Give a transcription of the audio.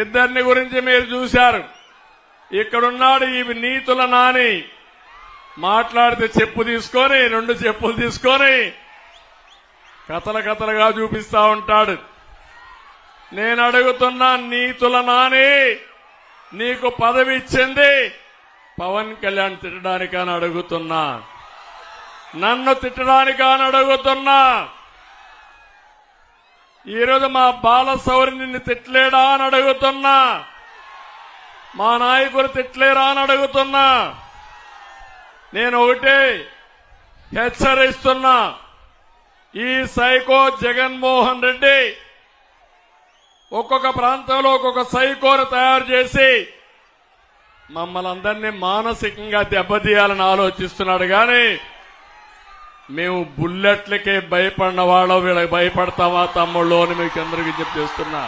ఇద్దరిని గురించి మీరు చూశారు. ఇక్కడున్నాడు ఈ నీతుల నాని, మాట్లాడితే చెప్పు తీసుకొని 2 చెప్పులు తీసుకొని కథలుగా చూపిస్తా ఉంటాడు. నేను అడుగుతున్నా, నీతుల నాని నీకు పదవి ఇచ్చింది పవన్ కళ్యాణ్ తిట్టడానికని అడుగుతున్నా, నన్ను తిట్టడానికని అడుగుతున్నా. ఈరోజు మా బాలశౌరి నిన్ను తిట్టలేడా అని అడుగుతున్నా, మా నాయకులు తిట్టలేరా అని అడుగుతున్నా. నేను ఒకటే హెచ్చరిస్తున్నా, ఈ సైకో జగన్మోహన్ రెడ్డి ఒక్కొక్క ప్రాంతంలో ఒక్కొక్క సైకోను తయారు చేసి మమ్మల్ని అందరినీ మానసికంగా దెబ్బతీయాలని ఆలోచిస్తున్నాడు. కానీ మేము బుల్లెట్లకే భయపడిన వాళ్ళం వీళ్ళకి భయపడతామా తమ్ముళ్ళు అని మీకు అందరికీ చెప్తున్నా.